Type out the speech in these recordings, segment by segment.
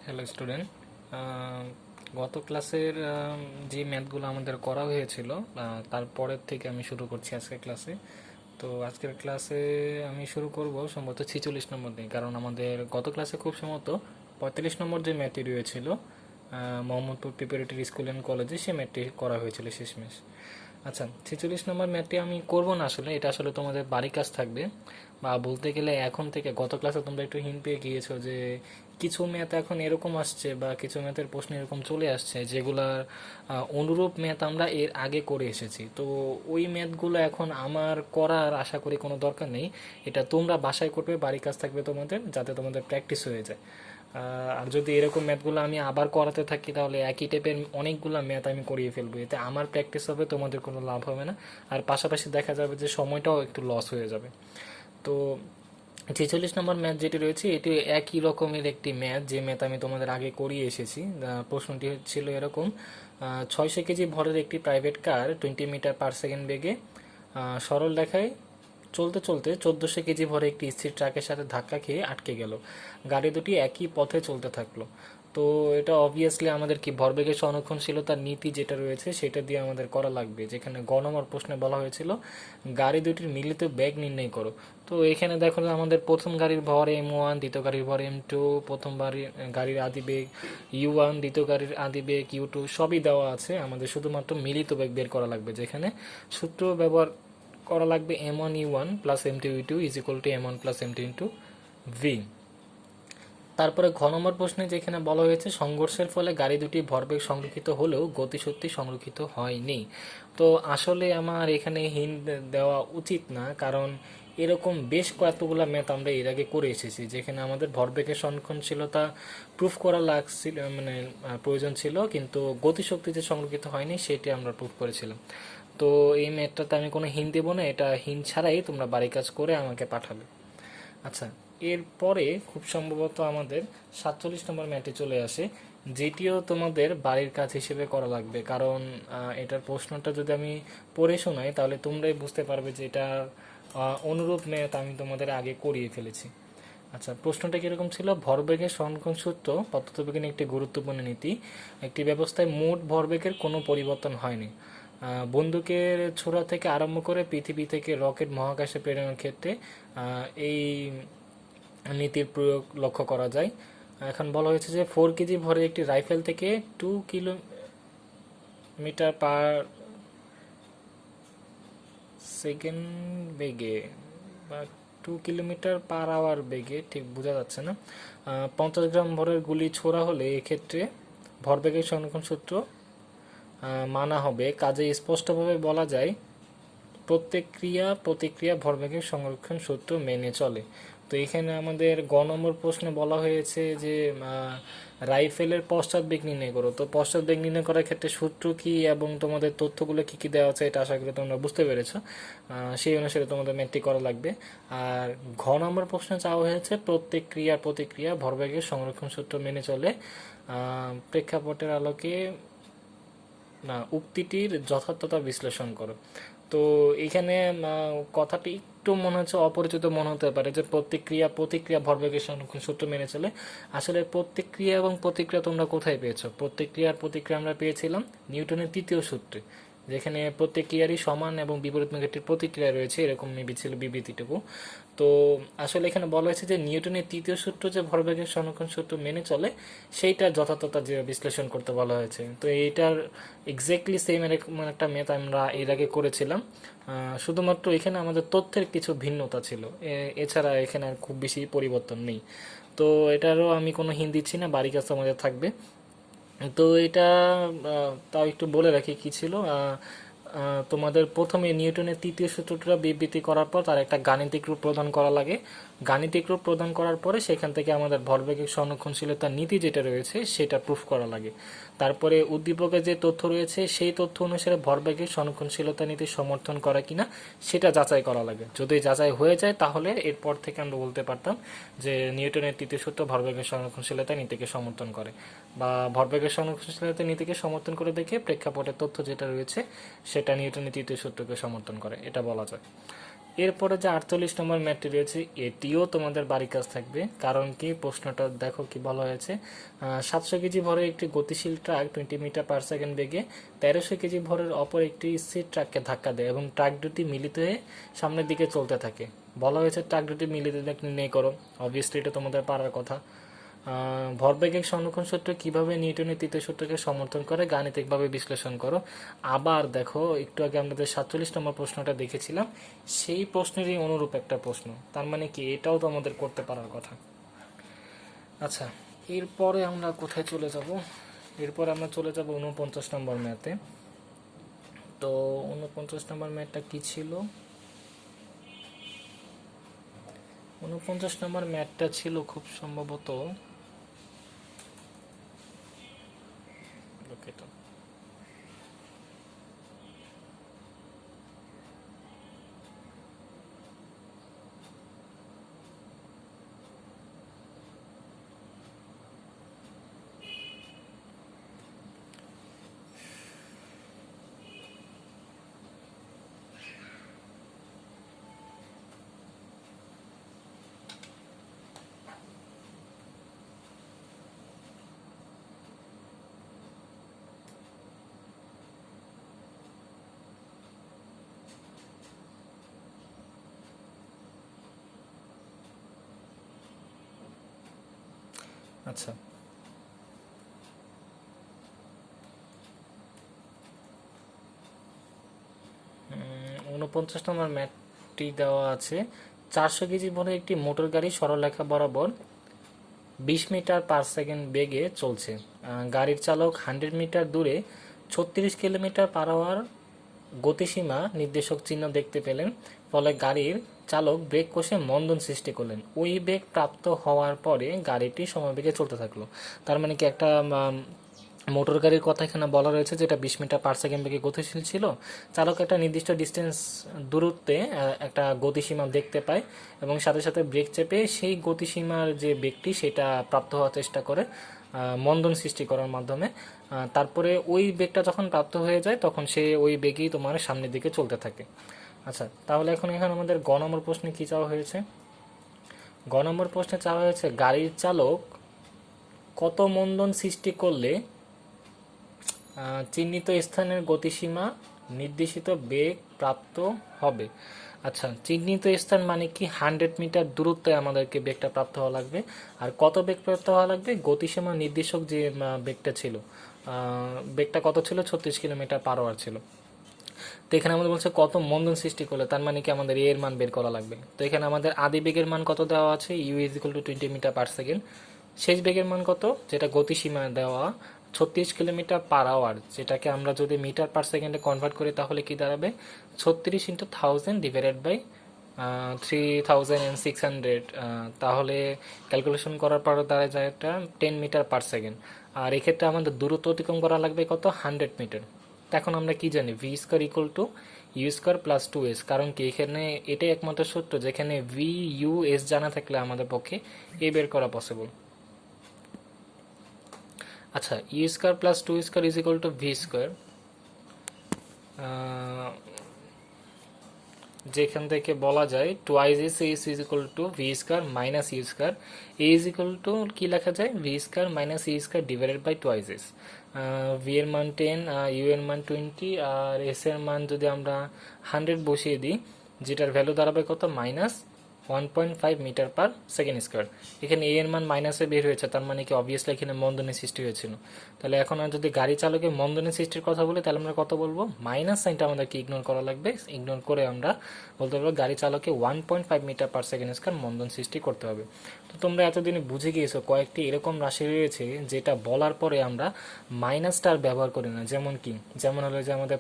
Hello student. গত ক্লাসের যে ম্যাথগুলো আমাদের করা হয়েছিল তারপরের থেকে আমি শুরু করছি আজকের ক্লাসে। তো আজকের ক্লাসে আমি শুরু করব সম্ভবত 46 নম্বর দিয়ে, কারণ আমাদের গত ক্লাসে খুব সম্ভবত 45 নম্বর যে ম্যাথটি রয়েছিল মোহাম্মদপুর প্রিপারেটরি স্কুল অ্যান্ড কলেজে, সে ম্যাথটি করা হয়েছিল শেষমেশ। আচ্ছা, 46 নম্বর ম্যাথটি আমি করব না, আসলে এটা আসলে তোমাদের বাড়ি কাজ থাকবে, বা বলতে গেলে এখন থেকে গত ক্লাসে তোমরা একটু হিন্ট পেয়ে গিয়েছো যে কিছু ম্যাথ এখন এরকম আসছে বা কিছু ম্যাথের প্রশ্ন এরকম চলে আসছে যেগুলার অনুরূপ ম্যাথ আমরা এর আগে করে এসেছি। তো ওই ম্যাথগুলো এখন আমার করার আশা করি কোনো দরকার নেই, এটা তোমরা বাসায় করবে, বাড়ি কাজ থাকবে তোমাদের, যাতে তোমাদের প্র্যাকটিস হয়ে যায়। আর যদি এরকম ম্যাথগুলো আমি আবার করাতে থাকি তাহলে একই টাইপের অনেকগুলো ম্যাথ আমি করিয়ে ফেলবো, এতে আমার প্র্যাকটিস হবে, তোমাদের কোনো লাভ হবে না। আর পাশাপাশি দেখা যাবে যে সময়টাও একটু লস হয়ে যাবে। তো 46 নম্বর ম্যাথ যেটি রয়েছে এটি একই রকমের একটি ম্যাথ, যে ম্যাথ আমি তোমাদের আগে করিয়ে এসেছি। প্রশ্নটি ছিল এরকম: 600 কেজি ভরের একটি প্রাইভেট কার 20 মিটার/সেকেন্ড বেগে সরল রেখায় চলতে চলতে 1400 কেজি ভরে একটি স্থির ট্রাকের সাথে ধাক্কা খেয়ে আটকে গেল। গাড়ি দুটি একই পথে চলতে থাকলো। তো এটা অবভিয়াসলি আমাদের কি ভরবেগের সংরক্ষণশীলতার নীতি যেটা রয়েছে সেটা দিয়ে আমাদের করা লাগবে, যেখানে গ নম্বর প্রশ্নে বলা হয়েছিল গাড়ি দুটির মিলিত বেগ নির্ণয় করো। তো এখানে দেখো যে আমাদের প্রথম গাড়ির ভর M1, দ্বিতীয় গাড়ির ভর M2, প্রথম গাড়ির আদি বেগ U1, দ্বিতীয় গাড়ির আদি বেগ U2, সবই দেওয়া আছে। আমাদের শুধুমাত্র মিলিত বেগ বের করা লাগবে, যেখানে সূত্র ব্যবহার করা লাগবে M1U1 plus M2U2 is equal two M1 plus M2 into V। তারপরে ঘ নম্বর প্রশ্নে যেখানে বলা হয়েছে সংঘর্ষের ফলে গাড়ি দুটি ভরবেগ সংরক্ষিত হলেও গতিশক্তি সংরক্ষিত হয়নি। তো আসলে আমার এখানে হিন্ট দেওয়া উচিত না, কারণ এরকম বেশ কয়েকগুলো ম্যাথ আমরা এর আগে করে এসেছি যেখানে আমাদের ভরবেগের সংরক্ষণশীলতা প্রুফ করা লাগছিল, মানে প্রয়োজন ছিল, কিন্তু গতিশক্তি যে সংরক্ষিত হয়নি সেটি আমরা প্রুফ করেছিলাম। তো এই ম্যাথটাতে আমি কোনো হিন্ট দেবো না, এটা হিন্ট ছাড়াই তোমরা বাড়ি কাজ করে আমাকে পাঠাবে। আচ্ছা, এরপরে খুব সম্ভবত আমাদের 47 নম্বর ম্যাটে চলে আসে, যেটিও তোমাদের বাড়ির কাজ হিসেবে করা লাগবে, কারণ এটার প্রশ্নটা যদি আমি পড়ে শোনাই তাহলে তোমরাই বুঝতে পারবে যে এটার অনুরূপ ম্যাথ আমি তোমাদের আগে করিয়ে ফেলেছি। আচ্ছা, প্রশ্নটা কীরকম ছিল: ভরবেগের সংরক্ষণ সূত্র পদার্থবিজ্ঞানের একটি গুরুত্বপূর্ণ নীতি। একটি ব্যবস্থায় মোট ভরবেগের কোনো পরিবর্তন হয়নি। বন্দুকের ছোড়া থেকে আরম্ভ করে পৃথিবী থেকে রকেট মহাকাশে প্রেরণের ক্ষেত্রে এই নীতির প্রয়োগ লক্ষ্য করা যায়। এখন বলা হয়েছে যে 4 কেজি ভরের একটি রাইফেল থেকে 2 কিলোমিটার/সেকেন্ড বেগে বা 2 কিলোমিটার/আওয়ার বেগে, ঠিক বোঝা যাচ্ছে না, 50 গ্রাম ভরের গুলি ছোড়া হলে এক্ষেত্রে ভরবেগের সংরক্ষণ সূত্র মানা হবে। কাজে স্পষ্টভাবে বলা যায় প্রত্যেক ক্রিয়া প্রতিক্রিয়া ভরবেগের সংরক্ষণ সূত্র মেনে চলে। তো এখানে আমাদের গ নম্বর প্রশ্নে বলা হয়েছে যে রাইফেলের পশ্চাৎ বেগ নির্ণয় করো। তো পশ্চাৎ বেগ নির্ণয় করার ক্ষেত্রে সূত্র কি এবং তোমাদের তথ্যগুলো কি কি দেওয়া আছে এটা আশা করি তোমরা বুঝতে পেরেছো। সেই অনুসারে তোমাদের ম্যাথটি করা লাগবে। আর ঘ নম্বর প্রশ্নে চাওয়া হয়েছে প্রত্যেক ক্রিয়া প্রতিক্রিয়া ভরবেগের সংরক্ষণ সূত্র মেনে চলে। প্রেক্ষাপটের আলোকে না উক্তিটির যথার্থতা বিশ্লেষণ করো। তো এখানে কথাটি একটু মনে হচ্ছে অপরিচিত মনে হতে পারে যে প্রতিক্রিয়া প্রতিক্রিয়া ভরবেগের সংরক্ষণ সূত্র মেনে চলে। আসলে প্রতিক্রিয়া এবং প্রতিক্রিয়া তোমরা কোথায় পেয়েছো? প্রতিক্রিয়ার প্রতিক্রিয়া আমরা পেয়েছিলাম নিউটনের তৃতীয় সূত্রে, যেখানে প্রতিক্রিয়ারই সমান এবং বিপরীতমুখী একটি প্রতিক্রিয়া রয়েছে, এরকম মেবি ছিল বিবৃতিটুকু। তো আসলে এখানে বলা হয়েছে যে নিউটনের তৃতীয় সূত্র যে ভরবেগের সংরক্ষণ সূত্র মেনে চলে সেইটা যথাযথতা যে বিশ্লেষণ করতে বলা হয়েছে। তো এইটার এক্স্যাক্টলি সেম এরকম একটা ম্যাথ আমরা এর আগে করেছিলাম, শুধুমাত্র এখানে আমাদের তথ্যের কিছু ভিন্নতা ছিল, এছাড়া এখানে আর খুব বেশি পরিবর্তন নেই। তো এটারও আমি কোনো হিন্ট দিচ্ছি না, বাড়ি কাছে আমাদের থাকবে। তো এটা তাও একটু বলে রাখি কি ছিল। তোমাদের প্রথমে নিউটনের তৃতীয় সূত্রটা বিবৃতি করার পর তার একটা গাণিতিক রূপ প্রদান করা লাগে। গাণিতিক রূপ প্রদান করার পরে সেখান থেকে আমাদের ভরবেগের সংরক্ষণশীলতার নীতি যেটা রয়েছে সেটা প্রুফ করা লাগে। তারপরে উদ্দীপকের যে তথ্য রয়েছে সেই তথ্য অনুসারে ভরবেগের সংরক্ষণশীলতা নীতি সমর্থন করা কিনা সেটা যাচাই করা লাগে। যদি যাচাই হয়ে যায় তাহলে এরপর থেকে আমরা বলতে পারতাম যে নিউটনের তৃতীয় সূত্র ভরবেগের সংরক্ষণশীলতা নীতিকে সমর্থন করে, বা ভরবেগের সংরক্ষণশীলতা নীতিকে সমর্থন করে দেখে প্রেক্ষাপটের তথ্য যেটা রয়েছে সেটা নিউটনের তৃতীয় সূত্রকে সমর্থন করে, এটা বলা যায়। এরপরে যে 48 নম্বর ম্যাথটি রয়েছে এটিও তোমাদের বাড়ির কাজ থাকবে, কারণ কি প্রশ্নটা দেখো কি বলা হয়েছে। 700 কেজি ভরের একটি গতিশীল ট্রাক 20 মিটার/সেকেন্ড বেগে 1300 কেজি ভরের অপর একটি স্থির ট্রাককে ধাক্কা দেয় এবং ট্রাক দুটি মিলিত হয়ে সামনের দিকে চলতে থাকে। বলা হয়েছে ট্রাক দুটি মিলিত নির্ণয় করো। অবভিয়াসলি এটা তোমাদের পারার কথা। ভরবেগের সংরক্ষণ সূত্র কিভাবে নিউটনের তৃতীয় সূত্রকে সমর্থন করে গাণিতিকভাবে বিশ্লেষণ করো। আবার দেখো, একটু আগে আমরা যে 47 নম্বর প্রশ্নটা দেখেছিলাম সেই প্রশ্নেরই অনুরূপ একটা প্রশ্ন, তার মানে কি এটাও তো আমাদের করতে পারার কথা। আচ্ছা, এরপরে আমরা কোথায় চলে যাব? এরপরে আমরা চলে যাব 49 নম্বর ম্যাথে। তো 49 নম্বর ম্যাথটা কি ছিল? 49 নম্বর ম্যাথটা ছিল খুব সম্ভবত দুঃখিত। আচ্ছা, 49 নম্বর ম্যাথটি দেওয়া আছে। 400 কেজি ভরে একটি মোটর গাড়ি সরলরেখা বরাবর 20 মিটার/সেকেন্ড বেগে চলছে। গাড়ির চালক 100 মিটার দূরে 36 কিলোমিটার/আওয়ার গতিসীমা নির্দেশক চিহ্ন দেখতে পেলেন। ফলে গাড়ির চালক ব্রেক কষে মন্দন সৃষ্টি করলেন। ওই বেগ প্রাপ্ত হওয়ার পরে গাড়িটি সমবেগে চলতে থাকলো। তার মানে কি একটা মোটর গাড়ির কথা এখানে বলা রয়েছে, যেটা 20 মিটার/সেকেন্ড বেগে গতিশীল ছিল। চালক একটা নির্দিষ্ট ডিস্টেন্স দূরত্বে একটা গতিসীমা দেখতে পায় এবং সাথে সাথে ব্রেক চেপে সেই গতিসীমার যে বেগটি সেটা প্রাপ্ত হওয়ার চেষ্টা করে মন্দন সৃষ্টি করার মাধ্যমে। তারপরে ওই বেগটা যখন প্রাপ্ত হয়ে যায় তখন সে ওই বেগেই তোমার সামনের দিকে চলতে থাকে। আচ্ছা, তাহলে এখন এখানে আমাদের গ নম্বর প্রশ্নে কী চাওয়া হয়েছে? গ নম্বর প্রশ্নে চাওয়া হয়েছে গাড়ির চালক কত মন্দন সৃষ্টি করলে চিহ্নিত স্থানের গতিসীমা নির্দেশিত বেগ প্রাপ্ত হবে। আচ্ছা, চিহ্নিত স্থান মানে কি 100 মিটার দূরত্বে আমাদেরকে বেগটা প্রাপ্ত হওয়া লাগবে। আর কত বেগ প্রাপ্ত হওয়া লাগবে? গতিসীমা নির্দেশক যে বেগটা ছিল, বেগটা কত ছিল? 36 কিলোমিটার/আওয়ার ছিল। তো এখানে আমাদের বলছে কত মন্দন সৃষ্টি করলে, তার মানে কি আমাদের এর মান বের করা লাগবে। তো এখানে আমাদের আদি বেগের মান কত দেওয়া আছে? U is equal to 20 metre per second. শেষ বেগের মান কত? যেটা গতিসীমা দেওয়া 36 কিলোমিটার/আওয়ার, যেটাকে আমরা যদি মিটার/সেকেন্ডে কনভার্ট করি তাহলে কি দাঁড়াবে? 36 ইন্টু 1000 ডিভাইডেড বাই 3600। তাহলে ক্যালকুলেশন করার পর দাঁড়ায় যায় এটা 10 মিটার/সেকেন্ড। আর এক্ষেত্রে আমাদের দূরত্ব অতিক্রম করা লাগবে কত? 100 মিটার। এখন আমরা কি জানি? V square equal to u square plus 2s। কারণ কি এখানে এটাই একমাত্র সূত্র যেখানে ভি ইউ এস জানা থাকলে আমাদের পক্ষে এ বের করা পসিবল। আচ্ছা, u square plus 2 square is equal to v square, যেখান থেকে বলা যায় twice s s is equal to v square minus u square. A is equal to কি লেখা যায়? V square minus u square divided by twice s. V এর মান 10, you এর মান 20, আর এস এর মান যদি আমরা 100 বসিয়ে দিই, যেটার ভ্যালু দাঁড়াবে কত? Minus 1.5 metre per second square. এখানে এ এর মান মাইনাসে বের হয়েছে, তার মানে কি অবভিয়াসলি এখানে মন্দনের সৃষ্টি হয়েছিল। তাহলে এখন আর যদি গাড়ি চালকের মন্দনের সৃষ্টির কথা বলি তাহলে আমরা কত বলবো? মাইনাস সাইনটা আমাদেরকে ইগনোর করা লাগবে। ইগনোর করে আমরা বলতে পারবো গাড়ি চালকে 1.5 মিটার/সেকেন্ড স্কোয়ার মন্দন সৃষ্টি করতে হবে। তো তোমরা এতদিনে বুঝে গিয়েছো কয়েকটি এরকম রাশি রয়েছে যেটা বলার পরে আমরা মাইনাসটা আর ব্যবহার করি না। যেমন কি? যেমন হলো যে আমাদের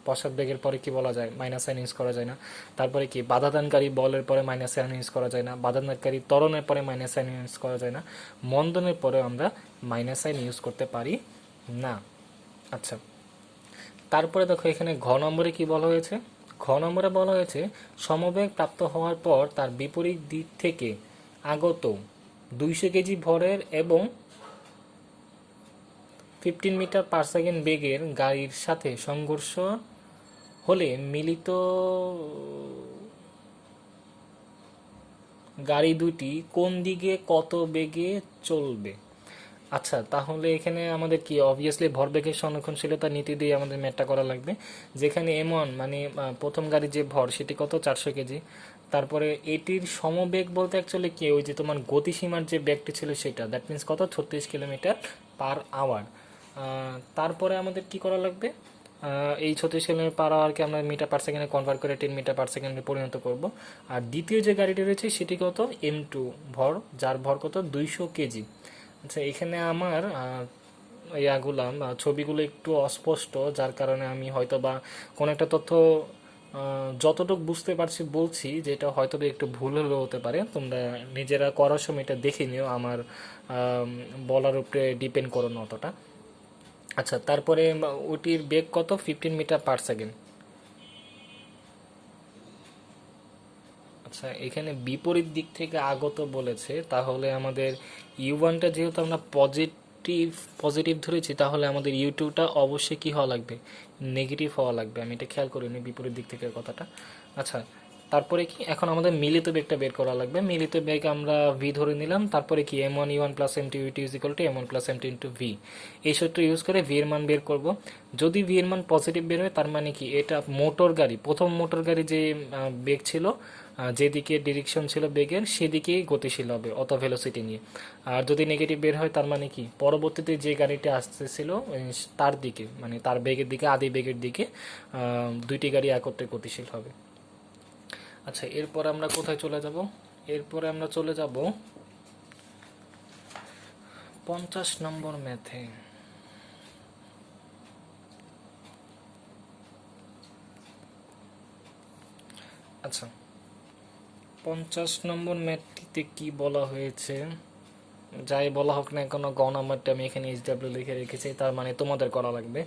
পশ্চাৎ বেগের পরে কি বলা যায়? মাইনাস সাইন ইউজ করা যায় না। তারপরে কি বাধাদানকারী বলের পরে মাইনাস সাইন ইউজ করা যায় না। বাধাদানকারী ত্বরণের পরে মাইনাস সাইন ইউজ করা যায় না। মন্দনের পরে আমরা মাইনাস সাইন ইউজ করতে পারি না। আচ্ছা, তারপরে দেখো এখানে ঘ নম্বরে কি বলা হয়েছে? ঘ নম্বরে বলা হয়েছে সমবেগ প্রাপ্ত হওয়ার পর তার বিপরীত দিক থেকে আগত 200 কেজি ভরের এবং 15 মিটার/সেকেন্ড বেগের গাড়ির সাথে সংঘর্ষ হলে মিলিত গাড়ি দুটি কোন দিকে কত বেগে চলবে। আচ্ছা, তাহলে এখানে আমাদের কি অবভিয়াসলি ভরবেগের সংরক্ষণশীলতা নীতি দিয়ে আমাদের ম্যাথটা করা লাগবে। যেখানে এমন মানে প্রথম গাড়ির যে ভর সেটি কত 400 কেজি। তারপরে এটির সমবেগ বলতে অ্যাকচুয়ালি কি ওই যে তোমার গতিসীমার যে বেগটি ছিল সেটা, দ্যাট মিন্স কত 36 কিলোমিটার পার আওয়ার। তারপরে আমাদের কি করা লাগবে, এই 36 কিলোমিটার পার আওয়ারকে আমরা মিটার পার সেকেন্ডে কনভার্ট করে 10 মিটার পার সেকেন্ডে পরিণত করব। আর দ্বিতীয় যে গাড়িটি রয়েছে সেটি কত M2 ভর, যার ভর কত 200 কেজি। আচ্ছা, এখানে আমার ইয়াগুলা ছবিগুলো একটু অস্পষ্ট, যার কারণে আমি হয়তো বা কোনো একটা তথ্য যতটুকু বুঝতে পারছি বলছি, যেটা হয়তো বা একটু ভুল হলেও হতে পারে। তোমরা নিজেরা করার সময় এটা দেখে নিও, আমার বলার উপরে ডিপেন্ড করো না অতটা। আচ্ছা, তারপরে ওটির বেগ কত 15 মিটার পার সেকেন্ড। আচ্ছা, এখানে বিপরীত দিক থেকে আগত বলেছে, তাহলে আমাদের U1টা যেহেতু আমরা পজিটিভ পজিটিভ ধরেছি, তাহলে আমাদের U2টা অবশ্যই কি হওয়া লাগবে, নেগেটিভ হওয়া লাগবে। আমি এটা খেয়াল করিনি বিপরীত দিক থেকে কথাটা। আচ্ছা, তারপরে কি এখন আমাদের মিলিত বেগটা বের করা লাগবে। মিলিত বেগ আমরা v ধরে নিলাম, তারপরে কি m1 u1 plus m2 u2 is equal two m1 plus m2 into v। এই সূত্র ইউজ করে v এর মান বের করব। যদি v এর মান পজিটিভ বের হয় তার মানে কি এটা মোটর গাড়ি, প্রথম মোটর গাড়ি যে বেগ ছিল, যেদিকে ডিরেকশন ছিল বেগের সেদিকেই গতিশীল হবে অত ভেলোসিটি নিয়ে। আর যদি নেগেটিভ বের হয় তার মানে কি পরবর্তীতে যে গাড়িটা আসতেছিল তার দিকে, মানে তার বেগের দিকে, আদি বেগের দিকে দুইটি গাড়ি একত্রে গতিশীল হবে। আচ্ছা, এরপর আমরা কোথায় চলে যাব, এরপরে আমরা চলে যাব 50 নম্বর ম্যাথে। আচ্ছা, 50 নম্বর ম্যাথটিতে কি বলা হয়েছে, যাই বলা হোক না কোনো গ নাম্বারটা আমি এখানে HW লিখে রেখেছি, তার মানে তোমাদের করা লাগবে।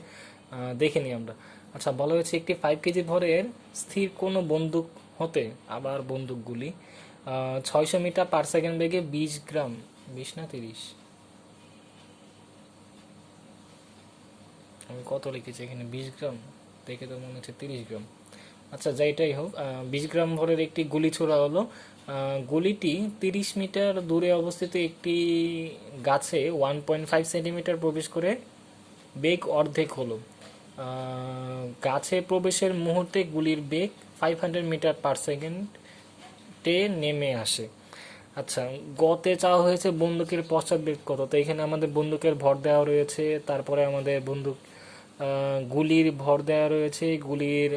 দেখে নিই আমরা। আচ্ছা, বলা হয়েছে একটি 5 কেজি ভরের স্থির কোনো বন্দুক হতে, আবার বন্দুকগুলি 600 মিটার পার সেকেন্ড বেগে 20 গ্রাম, 20 না 30, আমি কত লিখেছি এখানে 20 গ্রাম, দেখে তো মনে হচ্ছে 30 গ্রাম। আচ্ছা, যাইটাই হোক, 20 গ্রাম ভরের একটি গুলি ছোড়া হলো। গুলিটি 30 মিটার দূরে অবস্থিত একটি গাছে 1.5 সেন্টিমিটার প্রবেশ করে বেগ অর্ধেক হলো। গাছে প্রবেশের মুহূর্তে গুলির বেগ 500 মিটার পার সেকেন্ডে নেমে আসে। আচ্ছা, গতে চাওয়া হয়েছে বন্দুকের পশ্চাৎ বেগ কত। তো এখানে আমাদের বন্দুকের ভর দেওয়া রয়েছে, তারপরে আমাদের বন্দুক গুলির ভর দেওয়া রয়েছে, গুলির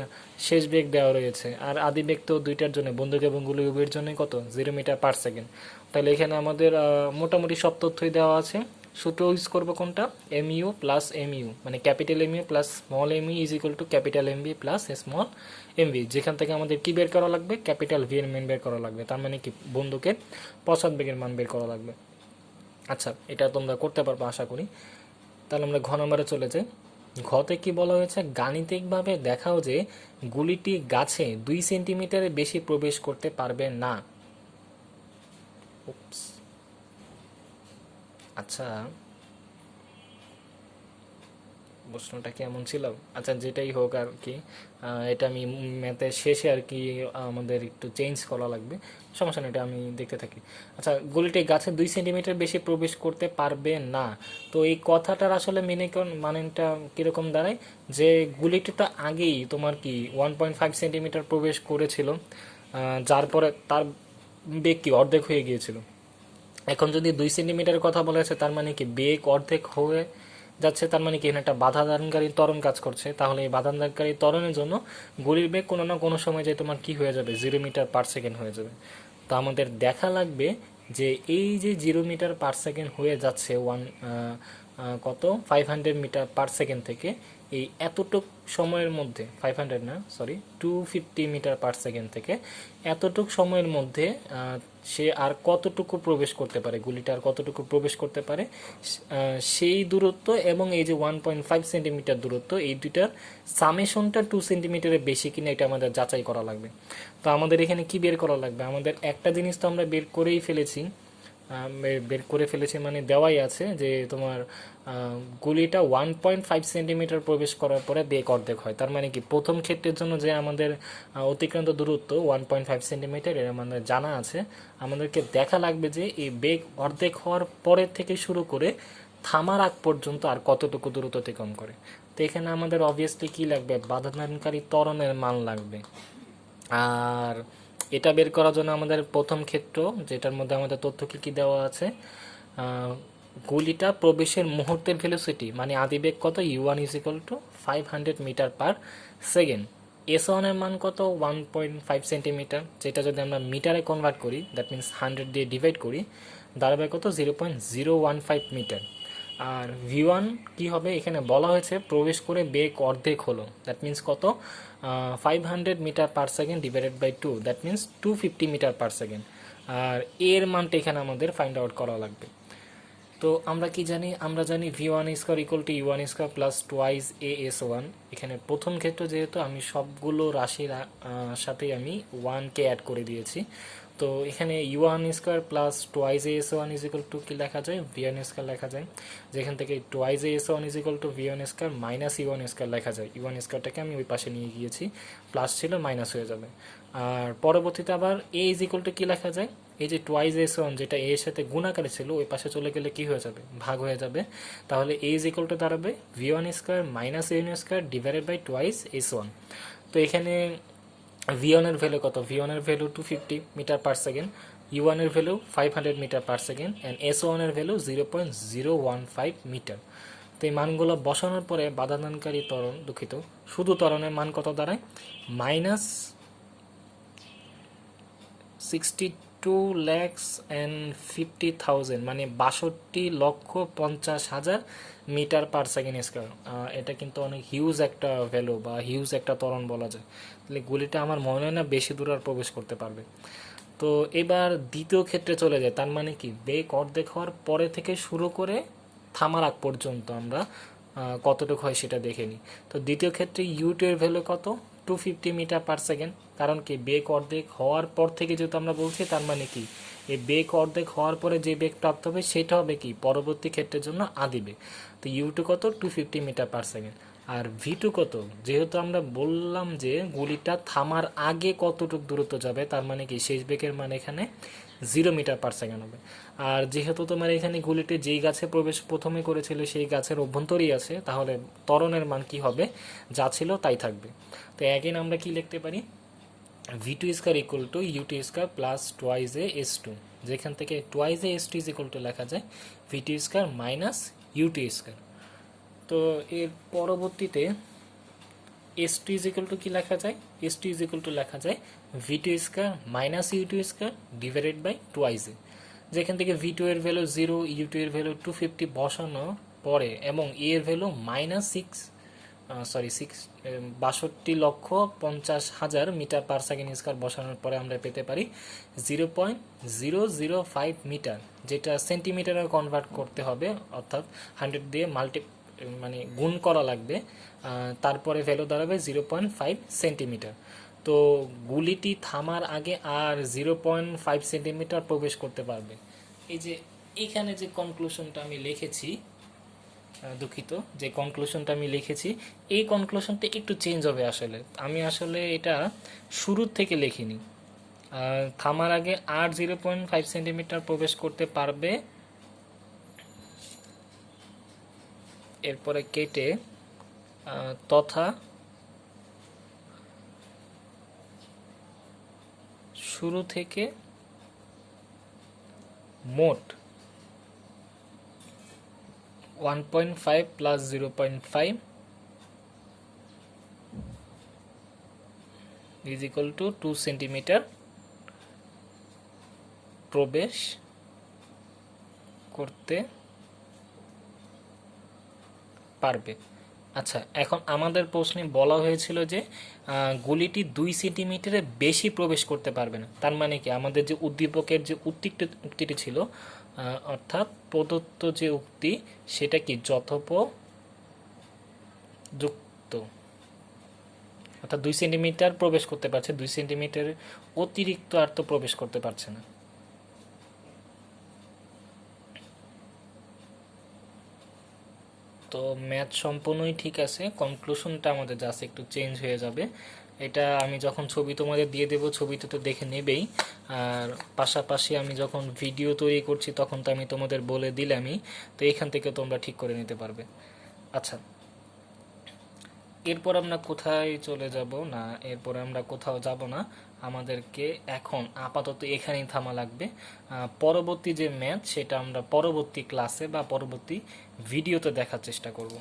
শেষ বেগ দেওয়া রয়েছে, আর আদি বেগ তো দুইটার জন্য, বন্দুক এবং গুলি উভয়ের জন্য কত 0 মিটার পার সেকেন্ড। তাহলে এখানে আমাদের মোটামুটি সব তথ্যই দেওয়া আছে। সূত্র ইউজ করবো কোনটা, MU প্লাস MU, মানে capital MU plus small MU is equal two capital MV plus small MV, যেখান থেকে আমাদের কি বের করা লাগবে, ক্যাপিটাল V এর মান বের করা লাগবে, তার মানে কি বন্দুকের পশ্চাৎ বেগের মান বের করা লাগবে। আচ্ছা, এটা তোমরা করতে পারবে আশা করি। তাহলে আমরা ঘ নম্বরে চলে যাই। ঘতে কি বলা হয়েছে, গাণিতিকভাবে দেখাও যে গুলিটি গাছে 2 সেন্টিমিটারের বেশি প্রবেশ করতে পারবে না। উপস। আচ্ছা, প্রশ্নটা কেমন ছিল। আচ্ছা, যেটাই হোক আর কি, এটা আমি ম্যাথের শেষে আর কি আমাদের একটু চেঞ্জ করা লাগবে, সমস্যা নেই, এটা আমি দেখতে থাকি। আচ্ছা, গুলিটি গাছে 2 সেন্টিমিটার বেশি প্রবেশ করতে পারবে না। তো এই কথাটার আসলে মানেটা কীরকম দাঁড়ায়, যে গুলিটি তো আগেই তোমার কি 1.5 সেন্টিমিটার প্রবেশ করেছিল, যার পরে তার বেগ কি অর্ধেক হয়ে গিয়েছিল। এখন যদি 2 সেন্টিমিটারের কথা বলা হয়েছে, তার মানে কি বেগ অর্ধেক হয়ে যাচ্ছে, তার মানে কি এখানে একটা বাধা দানকারী ত্বরণ কাজ করছে। তাহলে এই বাধা দানকারী ত্বরণের জন্য গুলির বেগ কোনো না কোনো সময় যে তোমার কি হয়ে যাবে, 0 মিটার পার সেকেন্ড হয়ে যাবে। তো আমাদের দেখা লাগবে যে এই যে 0 মিটার পার সেকেন্ড হয়ে যাচ্ছে কত 500 মিটার পার সেকেন্ড থেকে, এই এতটুক সময়ের মধ্যে 500 না সরি 250 মিটার পার সেকেন্ড থেকে এতটুক সময়ের মধ্যে সে আর কতটুকু প্রবেশ করতে পারে, গুলিটা আর কতটুকু প্রবেশ করতে পারে, সেই দূরত্ব এবং এই যে 1.5 সেন্টিমিটার দূরত্ব, এই দুইটার সামেশনটা 2 সেন্টিমিটারের বেশি কিনা এটা আমাদের যাচাই করা লাগবে। তো আমাদের এখানে কি বের করা লাগবে, আমাদের একটা জিনিস তো আমরা বের করেই ফেলেছি, বের করে ফেলেছি, মানে দেওয়াই আছে যে তোমার গুলিটা 1.5 সেন্টিমিটার প্রবেশ করার পরে বেগ অর্ধেক হয়। তার মানে কি প্রথম ক্ষেত্রের জন্য যে আমাদের অতিক্রান্ত দূরত্ব 1.5 সেন্টিমিটার, এর আমাদের জানা আছে। আমাদেরকে দেখা লাগবে যে এই বেগ অর্ধেক হওয়ার পরের থেকে শুরু করে থামার আগ পর্যন্ত আর কতটুকু দূরত্ব অতিক্রম করে। তো এখানে আমাদের অবভিয়াসলি কী লাগবে, বাধাদানকারী ত্বরণের মান লাগবে। আর এটা বের করার জন্য আমাদের প্রথম ক্ষেত্র, যেটার মধ্যে আমাদের তথ্য কী কী দেওয়া আছে, গুলিটা প্রবেশের মুহূর্তের ভেলোসিটি মানে আদিবেগ কত, u1 = 500 metre per second. s1 এর মান কত, 1.5 সেন্টিমিটার, যেটা যদি আমরা মিটারে কনভার্ট করি, দ্যাট মিন্স 100 দিয়ে ডিভাইড করি, দাঁড়াবে কত, 0.015 মিটার। আর v1 কি হবে, এখানে বলা হয়েছে প্রবেশ করে বেগ অর্ধেক হলো, দ্যাট মিন্স কত, 500 metre per second divided by 2, that means 250 metre per second. আর এর মানটা এখানে আমাদের ফাইন্ড আউট করা লাগবে। তো আমরা কি জানি, আমরা জানি v1 square equal two u1 square plus twice as1। এখানে প্রথম ক্ষেত্র যেহেতু আমি সবগুলো রাশির সাথেই আমি 1কে অ্যাড করে দিয়েছি, তো এখানে u1 square plus twice as1 is equal to কি লেখা যায়, v1 স্কোয়ার লেখা যায়। যেখান থেকে twice as1 is equal two v1 square minus u1 square লেখা যায়। u1 স্কোয়ারটাকে আমি ওই পাশে নিয়ে গিয়েছি, প্লাস ছিল মাইনাস হয়ে যাবে। আর পরবর্তীতে আবার a ইজ ইকুয়াল টু কী লেখা যায়, এই যে টোয়াইস as1 যেটা a এর সাথে গুণাকারে ছিল ওই পাশে চলে গেলে কি হয়ে যাবে, ভাগ হয়ে যাবে। তাহলে a ইজ ইকুয়াল টু দাঁড়াবে v1 square minus a1 square divided by twice s1। তো এখানে v1 এর ভ্যালু কত, v1 এর value 250 metre per second, u1 এর value 500 metre per second and s1 এর ভ্যালু 0.015 মিটার। তো এই মানগুলো বসানোর পরে বাধাদানকারী ত্বরণ, দুঃখিত, শুধু ত্বরণের মান কত দাঁড়ায়, মাইনাস 62,50,000 মানে 62,50,000 মিটার পার সেকেন্ড স্কোয়ার। এটা কিন্তু অনেক হিউজ একটা ভ্যালু বা হিউজ একটা ত্বরণ বলা যায়। তাহলে গুলিটা আমার মনে হয় না বেশি দূর আর প্রবেশ করতে পারবে। তো এবার দ্বিতীয় ক্ষেত্রে চলে যায়, তার মানে কি বেগ অর্ধেক হওয়ার পরে থেকে শুরু করে থামার আগ পর্যন্ত আমরা কতটুকু হয় সেটা দেখে নিই। তো দ্বিতীয় ক্ষেত্রে u2 এর ভ্যালু কত, 250 মিটার পার সেকেন্ড। কারণ কি বেগ অর্ধেক হওয়ার পর থেকে যেহেতু আমরা বলছি, তার মানে কি এই বেগ অর্ধেক হওয়ার পরে যে বেগ প্রাপ্ত হবে সেটা হবে কি পরবর্তী ক্ষেত্রের জন্য আদি বেগ। তো u2 কত, 250 মিটার পার সেকেন্ড। আর v2 কত, যেহেতু আমরা বললাম যে গুলিটা থামার আগে কতটুকু দূরত্ব যাবে, তার মানে কি শেষ বেগের মান এখানে 0 মিটার পার সেকেন্ড হবে। আর যেহেতু তোমার এখানে গুলিটি যেই গাছে প্রবেশ প্রথমে করেছিল সেই গাছের অভ্যন্তরেই আছে, তাহলে ত্বরণের মান কি হবে, যা ছিল তাই থাকবে। তো অ্যাগেন আমরা কি লিখতে পারি, v2 square equal two u2 square plus twice এ s2, যেখান থেকে twice A s2 is equal two লেখা যায় v2 square minus u2 square. তো এর পরবর্তীতে s2 ইজ ইকুয়াল টু কী লেখা যায়, s2 ইজ ইকুয়াল টু লেখা যায় v2 square minus u2 square divided by twice A, যেখান থেকে v2 এর ভ্যালু 0, u2 এর ভ্যালু 250 বসানো পরে এবং a এর value minus 62,50,000 metre per second square বসানোর পরে আমরা পেতে পারি 0.005 মিটার, যেটা সেন্টিমিটারে কনভার্ট করতে হবে, অর্থাৎ 100 দিয়ে মানে গুণ করা লাগবে। তারপরে ভ্যালু দাঁড়াবে 0.5 সেন্টিমিটার। তো গুলিটি থামার আগে আর 0.5 সেন্টিমিটার প্রবেশ করতে পারবে। এই যে এখানে যে কনক্লুশনটা আমি লিখেছি, দুঃখিত, যে কনক্লুশনটা আমি লিখেছি এই কনক্লুশনটা একটু চেঞ্জ হবে। আসলে আমি এটা শুরুর থেকে লিখিনি। থামার আগে আর 0.5 সেন্টিমিটার প্রবেশ করতে পারবে, এরপরে কেটে তথা শুরু থেকে মোট 1.5 plus 0.5 is equal two 2 centimetre প্রবেশ করতে পারবে। আচ্ছা, এখন আমাদের প্রশ্নে বলা হয়েছিল যে গুলিটি 2 সেন্টিমিটারের বেশি প্রবেশ করতে পারবে না। তার মানে কি আমাদের যে উদ্দীপকের যে উক্তিটি ছিল, অর্থাৎ প্রদত্ত যে উক্তি সেটা কি যথোপযুক্ত, অর্থাৎ 2 সেন্টিমিটার প্রবেশ করতে পারছে, 2 সেন্টিমিটারের অতিরিক্ত আর তো প্রবেশ করতে পারছে না। তো ম্যাথ সম্পূর্ণই ঠিক আছে, কনক্লুশনটা আমাদের জাস্ট একটু চেঞ্জ হয়ে যাবে। এটা আমি যখন ছবি তোমাদের দিয়ে দেবো, ছবিতে তো দেখে নেবেই। আর পাশাপাশি আমি যখন ভিডিও তৈরি করছি তখন তো আমি তোমাদের বলে দিলামই, তো এখান থেকে তোমরা ঠিক করে নিতে পারবে। আচ্ছা, এরপর আমরা কোথায় চলে যাব? না, এরপর আমরা কোথাও যাব না, আমাদেরকে এখন আপাতত এখানেই থামা লাগবে। পরবর্তী যে ম্যাথ সেটা আমরা পরবর্তী ক্লাসে বা পরবর্তী ভিডিওতে দেখার চেষ্টা করব।